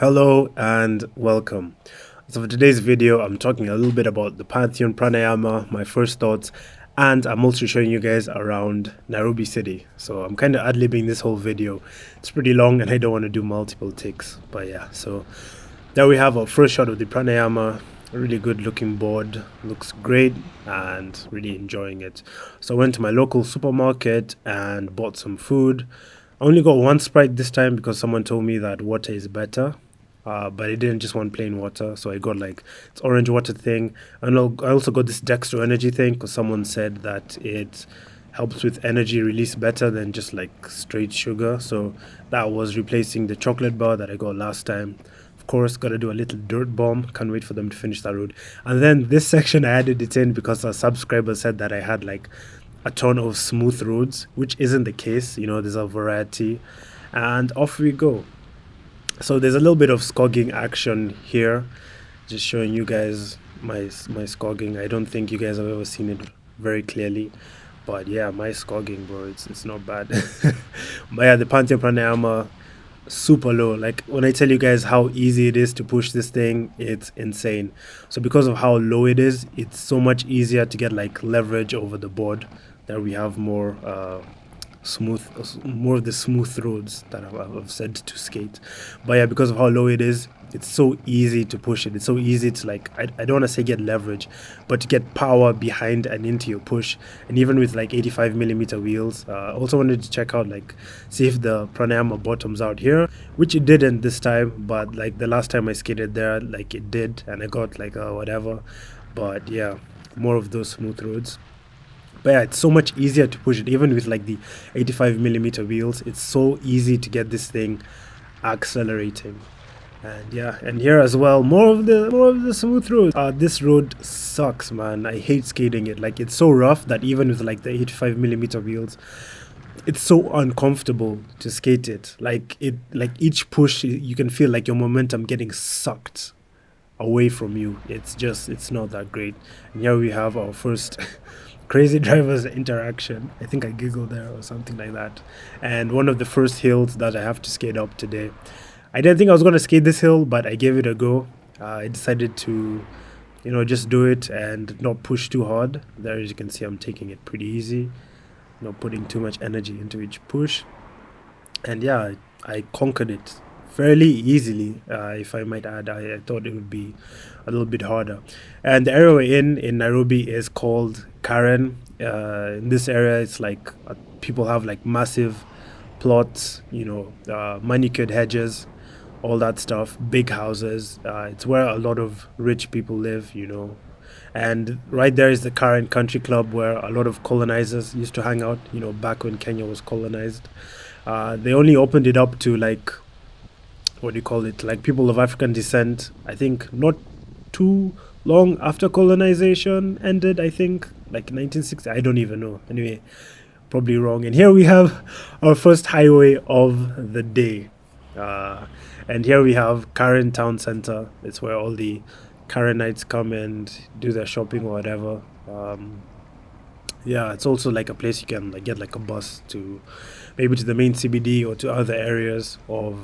Hello and welcome. So for today's video, I'm talking a little bit about the Pantheon Pranayama, my first thoughts, and I'm also showing you guys around Nairobi City. So I'm kind of ad-libbing this whole video. It's pretty long and I don't want to do multiple takes. But yeah, so there we have our first shot of the Pranayama. A really good looking board, looks great and really enjoying it. So I went to my local supermarket and bought some food. I only got one Sprite this time because someone told me that water is better. But I didn't just want plain water, so I got like it's orange water thing, and I also got this Dextro energy thing because someone said that it helps with energy release better than just like straight sugar. So that was replacing the chocolate bar that I got last time. Of course, gotta do a little dirt bomb. Can't wait for them to finish that road. And then this section I added it in because a subscriber said that I had like a ton of smooth roads, which isn't the case. You know, there's a variety, and off we go. So there's a little bit of scogging action here, just showing you guys my scogging. I don't think you guys have ever seen it very clearly, but yeah, my scogging, bro, it's not bad. But yeah, the Pantheon Pranayama, super low. Like when I tell you guys how easy it is to push this thing, it's insane. So because of how low it is, it's so much easier to get like leverage over the board. There we have more more of the smooth roads that I've said to skate. But yeah, because of how low it is, it's so easy to push it. It's so easy to like I don't want to say get leverage, but to get power behind and into your push. And even with like 85mm wheels, I also wanted to check out like see if the Pranayama bottoms out here, which it didn't this time, but like the last time I skated there, like it did, and I got like whatever. But yeah, more of those smooth roads. But yeah, it's so much easier to push it, even with like the 85mm wheels. It's so easy to get this thing accelerating. And yeah, and here as well, more of the smooth road. This road sucks, man. I hate skating it. Like it's so rough that even with like the 85mm wheels, it's so uncomfortable to skate it. Like each push, you can feel like your momentum getting sucked away from you. It's not that great. And here we have our first crazy drivers interaction. I think I giggled there or something like that. And one of the first hills that I have to skate up today. I didn't think I was going to skate this hill, but I gave it a go. I decided to, just do it and not push too hard. There, as you can see, I'm taking it pretty easy, not putting too much energy into each push. And yeah, I conquered it fairly easily, if I might add. I thought it would be a little bit harder. And the area we're in Nairobi is called Karen. In this area, it's like people have like massive plots, manicured hedges, all that stuff, big houses. It's where a lot of rich people live, And right there is the Karen Country Club where a lot of colonizers used to hang out, back when Kenya was colonized. They only opened it up to like, what do you call it, like people of African descent, I think not too long after colonization ended, I think, like 1960, I don't even know. Anyway, probably wrong. And here we have our first highway of the day. And here we have Karen Town Center. It's where all the Karenites come and do their shopping or whatever. Yeah, it's also like a place you can like get like a bus to maybe to the main CBD or to other areas of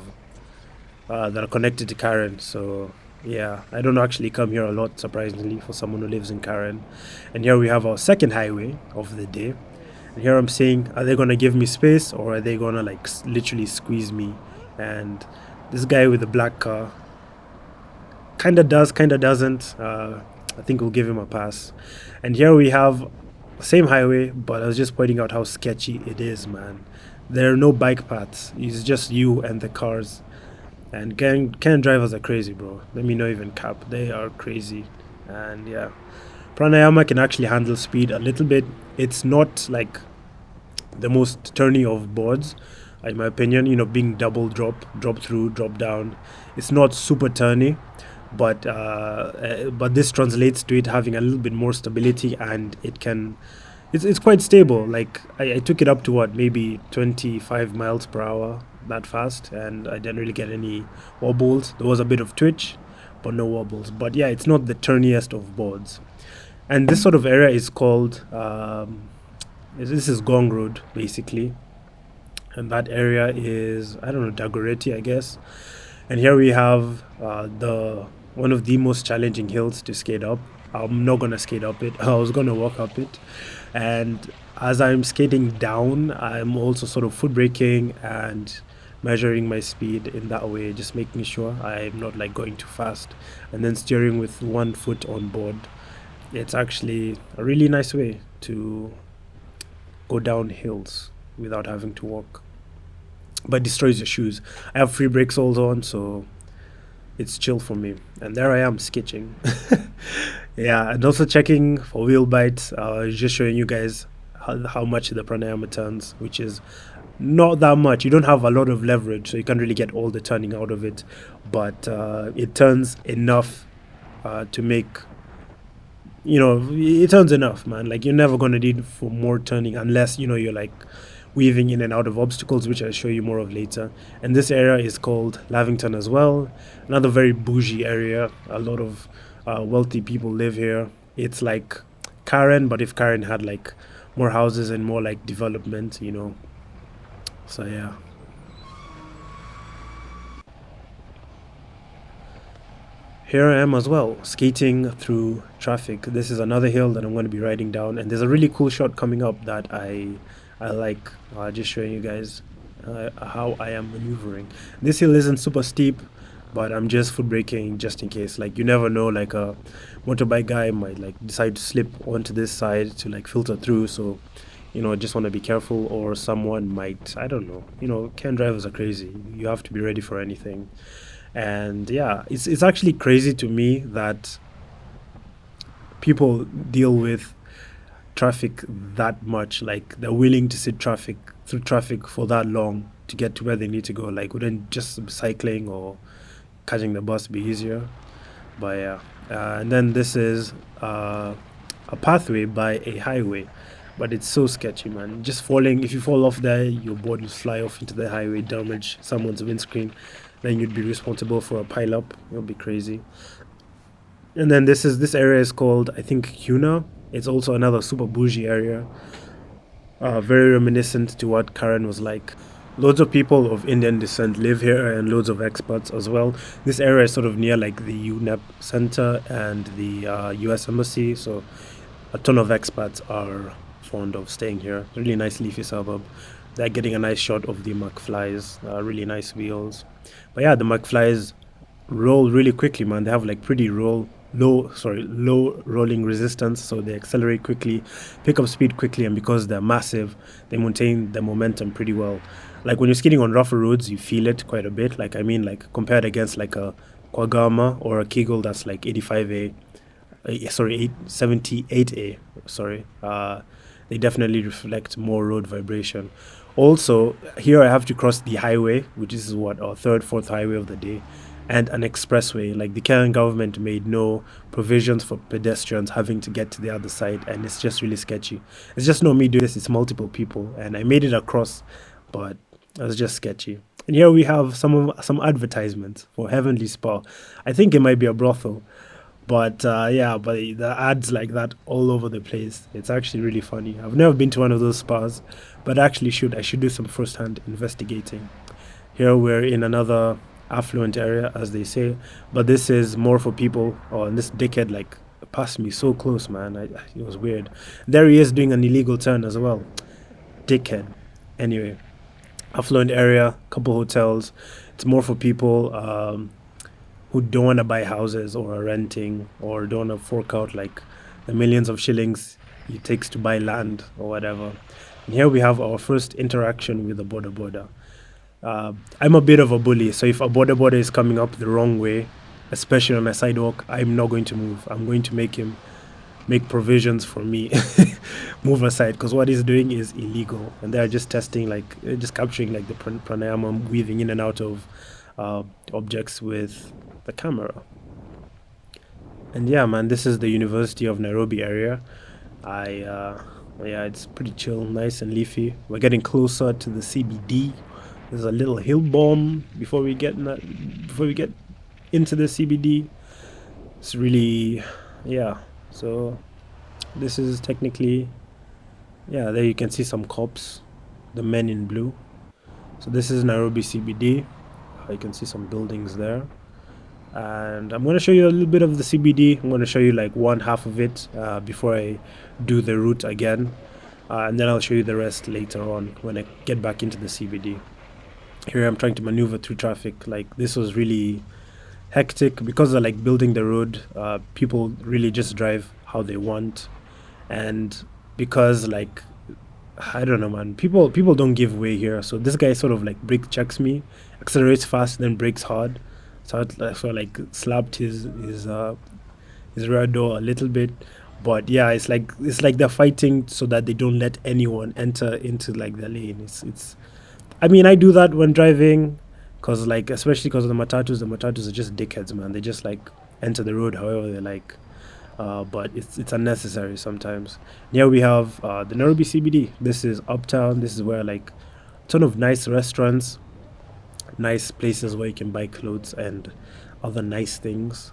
that are connected to Karen. So yeah, I don't actually come here a lot, surprisingly, for someone who lives in Karen. And here we have our second highway of the day. And here I'm saying, are they going to give me space or are they going to like literally squeeze me? And this guy with the black car kind of does, kind of doesn't. I think we'll give him a pass. And here we have same highway, but I was just pointing out how sketchy it is, man. There are no bike paths. It's just you and the cars. And Ken drivers are crazy, bro. Let me not even cap. They are crazy. And yeah, Pranayama can actually handle speed a little bit. It's not like the most turny of boards, in my opinion. Being double drop through, drop down. It's not super turny, but this translates to it having a little bit more stability, and it's quite stable. Like I took it up to maybe 25 miles per hour that fast, and I didn't really get any wobbles. There was a bit of twitch, but no wobbles. But yeah, it's not the turniest of boards. And this sort of area is called this is Gong Road, basically. And that area is, I don't know, Dagoretti, I guess. And here we have the one of the most challenging hills to skate up. I'm not gonna skate up it. I was gonna walk up it, and as I'm skating down, I'm also sort of foot braking and measuring my speed in that way, just making sure I'm not like going too fast, and then steering with one foot on board. It's actually a really nice way to go down hills without having to walk, but destroys your shoes. I have free brake soles on, so it's chill for me. And there I am sketching. Yeah, and also checking for wheel bites. Just showing you guys how much the pranayama turns, which is not that much. You don't have a lot of leverage, so you can't really get all the turning out of it, but it turns enough to make, it turns enough, man. Like, you're never going to need for more turning unless, you're like weaving in and out of obstacles, which I'll show you more of later. And this area is called Lavington as well. Another very bougie area. A lot of wealthy people live here. It's like Karen, but if Karen had like more houses and more like development. So yeah. Here I am as well, skating through traffic. This is another hill that I'm going to be riding down, and there's a really cool shot coming up that I like. Just showing you guys how I am maneuvering. This hill isn't super steep, but I'm just foot braking just in case. Like, you never know, like a motorbike guy might like decide to slip onto this side to like filter through. So, just want to be careful, or someone might, I don't know. Can drivers are crazy. You have to be ready for anything. And yeah, it's actually crazy to me that people deal with traffic that much. Like, they're willing to sit through traffic for that long to get to where they need to go. Like, wouldn't just cycling or catching the bus be easier? But yeah, and then this is a pathway by a highway, but it's so sketchy, man. Just falling, if you fall off there, your board will fly off into the highway, damage someone's windscreen, then you'd be responsible for a pile up. It'll be crazy. And then this area is called, I think, Huna. It's also another super bougie area, very reminiscent to what Karen was like. Loads of people of Indian descent live here, and loads of expats as well. This area is sort of near like the UNEP Center and the US Embassy, so a ton of expats are fond of staying here. Really nice leafy suburb. They're getting a nice shot of the McFlys, really nice wheels. But yeah, the McFlys roll really quickly, man. They have like pretty low rolling resistance, so they accelerate quickly, pick up speed quickly, and because they're massive, they maintain the momentum pretty well. Like, when you're skating on rougher roads, you feel it quite a bit. Like, I mean, like, compared against like a Kwagama or a Kegel that's like 85A, 78A, sorry. They definitely reflect more road vibration. Also, here I have to cross the highway, which is what, our third, fourth highway of the day, and an expressway. Like, the Kenyan government made no provisions for pedestrians having to get to the other side, and it's just really sketchy. It's just not me doing this, it's multiple people, and I made it across, but it was just sketchy. And here we have some advertisements for Heavenly Spa. I think it might be a brothel. But yeah, but the ads like that all over the place. It's actually really funny. I've never been to one of those spas, but I should do some first-hand investigating. Here we're in another affluent area, as they say, but this is more for people. Oh, and this dickhead like passed me so close, man. It was weird. There he is doing an illegal turn as well. Dickhead. Anyway, affluent area, couple hotels. It's more for people who don't want to buy houses or are renting or don't want to fork out like the millions of shillings it takes to buy land or whatever. And here we have our first interaction with a border. I'm a bit of a bully, so if a border is coming up the wrong way, especially on a sidewalk, I'm not going to move. I'm going to make him make provisions for me, move aside, because what he's doing is illegal, and they're just testing, like, just capturing like the pranayama, weaving in and out of objects with the camera. And yeah, man, this is the University of Nairobi area. Yeah, it's pretty chill, nice and leafy. We're getting closer to the CBD. There's a little hill bomb before we get into the CBD. It's really, yeah. So this is technically, yeah, there you can see some cops, the men in blue. So this is Nairobi CBD. You can see some buildings there. And I'm going to show you a little bit of the CBD. I'm going to show you like one half of it before I do the route again. And then I'll show you the rest later on when I get back into the CBD. Here I'm trying to maneuver through traffic. Like, this was really hectic because they're like building the road. People really just drive how they want. And because like, I don't know, man, people don't give way here. So this guy sort of like brake checks me, accelerates fast, then brakes hard. So I like slapped his rear door a little bit. But yeah, it's like they're fighting so that they don't let anyone enter into like the lane. It's I mean, I do that when driving, cause like, especially because of the matatus are just dickheads, man. They just like enter the road however they like. But it's unnecessary sometimes. Here we have the Nairobi CBD. This is uptown. This is where like a ton of nice restaurants, nice places where you can buy clothes and other nice things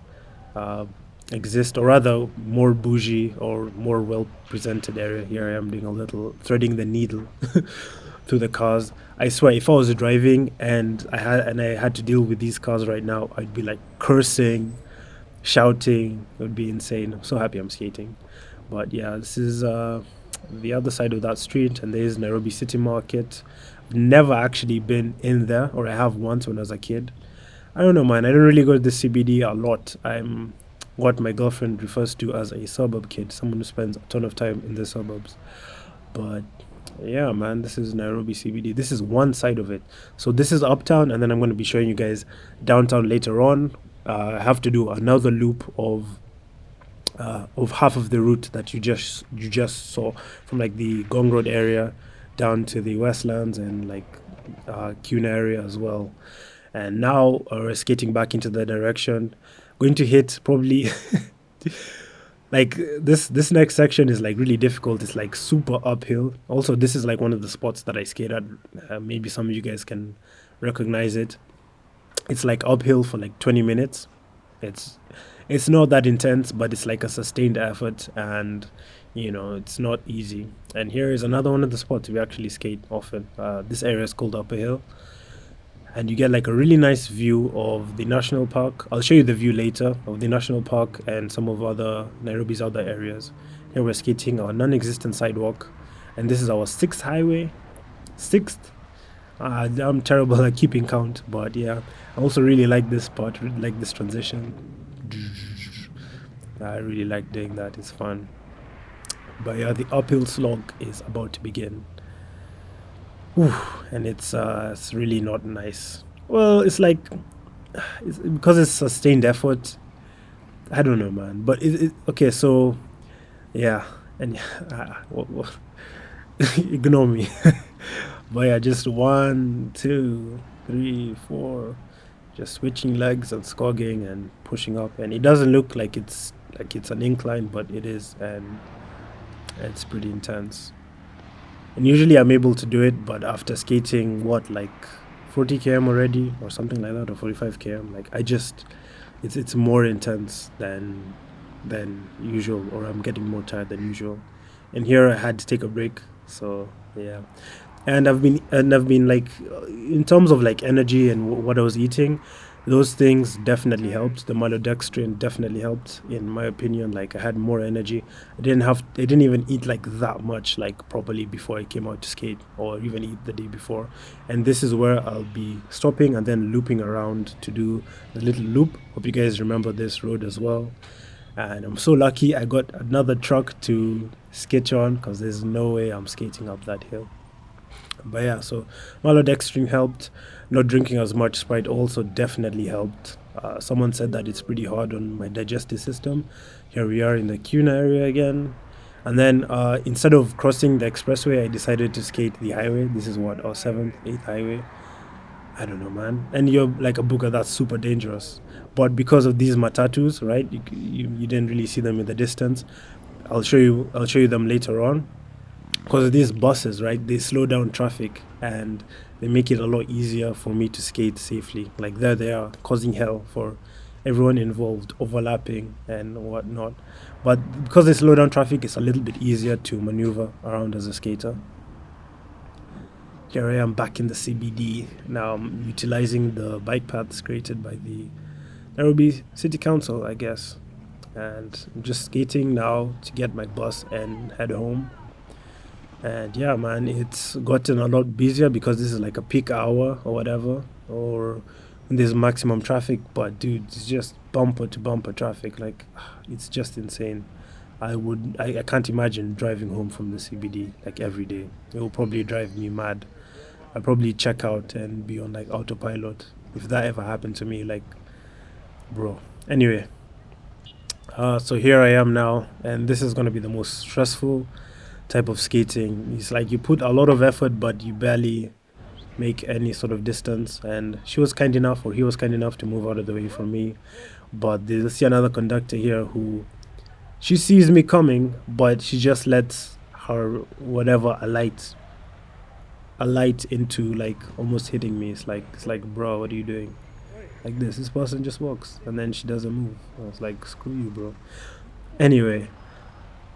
exist, or rather more bougie or more well presented area. Here I am doing a little threading the needle through the cars. I swear, if I was driving and I had to deal with these cars right now, I'd be like cursing, shouting. It would be insane. I'm so happy I'm skating. But yeah, this is the other side of that street, and there is Nairobi City Market. I've never actually been in there, or I have once when I was a kid. I don't know, man. I don't really go to the CBD a lot. I'm what my girlfriend refers to as a suburb kid, someone who spends a ton of time in the suburbs. But yeah, man, this is Nairobi CBD. This is one side of it. So this is uptown, and then I'm going to be showing you guys downtown later on. I have to do another loop of half of the route that you just saw, from like the Gong Road area down to the Westlands and like Kuna area as well. And now we're skating back into the direction. Going to hit probably like this next section is like really difficult. It's like super uphill. Also, this is like one of the spots that I skate at. Maybe some of you guys can recognize it. It's like uphill for like 20 minutes. It's not that intense, but it's like a sustained effort, and you know, it's not easy. And here is another one of the spots we actually skate often. This area is called Upper Hill, and you get like a really nice view of the national park. I'll show you the view later of the national park and some of Nairobi's other areas. Here we're skating our non-existent sidewalk, and this is our sixth highway. Sixth. I'm terrible at keeping count, but yeah, I also really like this part, really like this transition. I really like doing that. It's fun. But yeah, the uphill slog is about to begin. Whew, and it's really not nice. Well, it's like because it's sustained effort. I don't know, man. But okay. So yeah, and ignore me. But yeah, just 1, 2, 3, 4, just switching legs and scogging and pushing up, and it doesn't look like it's an incline, but it is, and it's pretty intense. And usually I'm able to do it, but after skating like 40 km already or something like that, or 45 km, like it's more intense than usual, or I'm getting more tired than usual. And here I had to take a break, so yeah. And I've been like, in terms of like energy and what I was eating, those things definitely helped. The maltodextrin definitely helped, in my opinion. Like, I had more energy. I didn't even eat like that much, like properly, before I came out to skate, or even eat the day before. And this is where I'll be stopping and then looping around to do a little loop. Hope you guys remember this road as well. And I'm so lucky I got another truck to sketch on, because there's no way I'm skating up that hill. But yeah, so maltodextrin helped. Not drinking as much Sprite also definitely helped. Someone said that it's pretty hard on my digestive system. Here we are in the Kuna area again. And then instead of crossing the expressway, I decided to skate the highway. This is our 7th, 8th highway. I don't know, man. And you're like a booker, that's super dangerous. But because of these matatus, right, you didn't really see them in the distance. I'll show you them later on. Because of these buses, right, they slow down traffic and they make it a lot easier for me to skate safely. Like, there they are, causing hell for everyone involved, overlapping and whatnot. But because they slow down traffic, it's a little bit easier to maneuver around as a skater. Here I am back in the CBD. Now I'm utilizing the bike paths created by the Nairobi City Council, I guess. And I'm just skating now to get my bus and head home. And yeah, man, it's gotten a lot busier because this is like a peak hour or whatever, or when there's maximum traffic. But dude, it's just bumper to bumper traffic. Like, it's just insane. I can't imagine driving home from the CBD like every day. It will probably drive me mad. I'll probably check out and be on like autopilot if that ever happened to me. Like, bro. Anyway, so here I am now, and this is gonna be the most stressful type of skating. It's like you put a lot of effort, but you barely make any sort of distance. And she was kind enough, or he was kind enough, to move out of the way from me. But there's see another conductor here who she sees me coming, but she just lets her whatever alight into like almost hitting me. It's like, bro, what are you doing? Like this person just walks and then she doesn't move. I was like, screw you, bro. Anyway,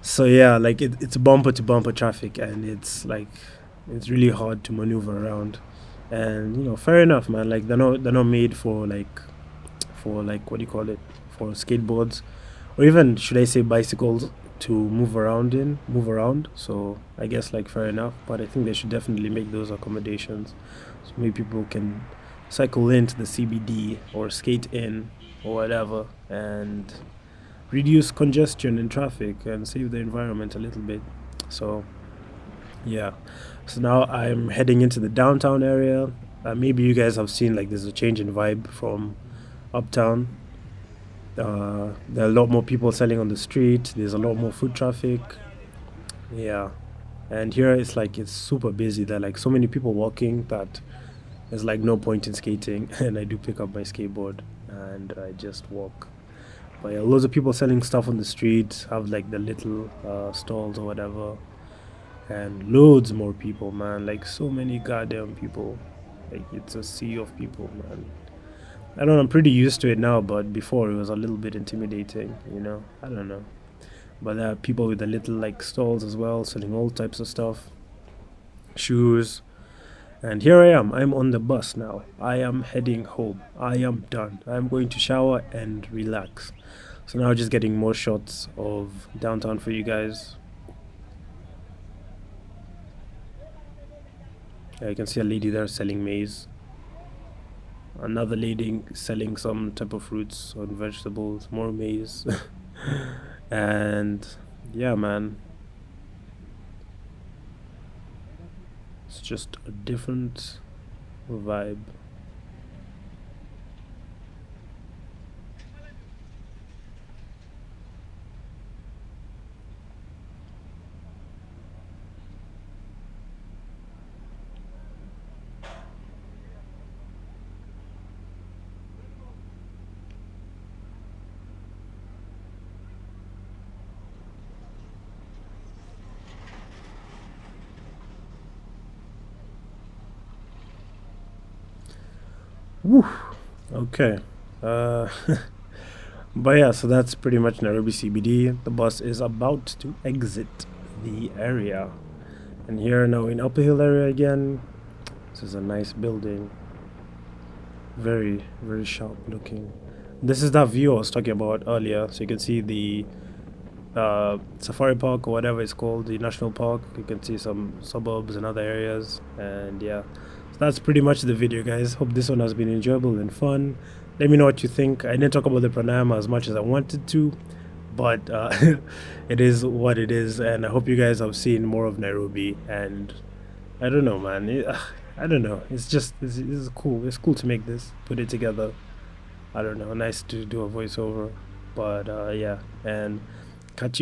so yeah, like it's bumper to bumper traffic, and it's like it's really hard to maneuver around. And fair enough, man. Like they're not made for like what do you call it, for skateboards, or even should I say bicycles, to move around. So I guess like fair enough, but I think they should definitely make those accommodations so maybe people can cycle into the CBD or skate in or whatever, and reduce congestion in traffic and save the environment a little bit. So yeah, so now I'm heading into the downtown area. Maybe you guys have seen like there's a change in vibe from uptown. There are a lot more people selling on the street. There's a lot more foot traffic. Yeah, and here it's super busy. There are like so many people walking that there's like no point in skating. And I do pick up my skateboard and I just walk. But yeah, loads of people selling stuff on the street, have like the little stalls or whatever, and loads more people, man. Like so many goddamn people. Like it's a sea of people, man. I don't know, I'm pretty used to it now, but before it was a little bit intimidating. I don't know. But there are people with the little like stalls as well, selling all types of stuff, shoes. And here I am. I'm on the bus now. I am heading home. I am done. I'm going to shower and relax. So now just getting more shots of downtown for you guys. Yeah, you can see a lady there selling maize. Another lady selling some type of fruits or vegetables, more maize. And yeah, man, it's just a different vibe. Woo. Okay. Uh, but yeah, so that's pretty much Nairobi CBD. The bus is about to exit the area. And here now in Upper Hill area again. This is a nice building. Very, very sharp looking. This is that view I was talking about earlier. So you can see the safari park or whatever it's called, the national park. You can see some suburbs and other areas. And yeah, so that's pretty much the video, guys. Hope this one has been enjoyable and fun. Let me know what you think. I didn't talk about the pranayama as much as I wanted to, but it is what it is. And I hope you guys have seen more of Nairobi. And I don't know, man. I don't know. It's cool. It's cool to make this, put it together. I don't know. Nice to do a voiceover. But yeah, and catch you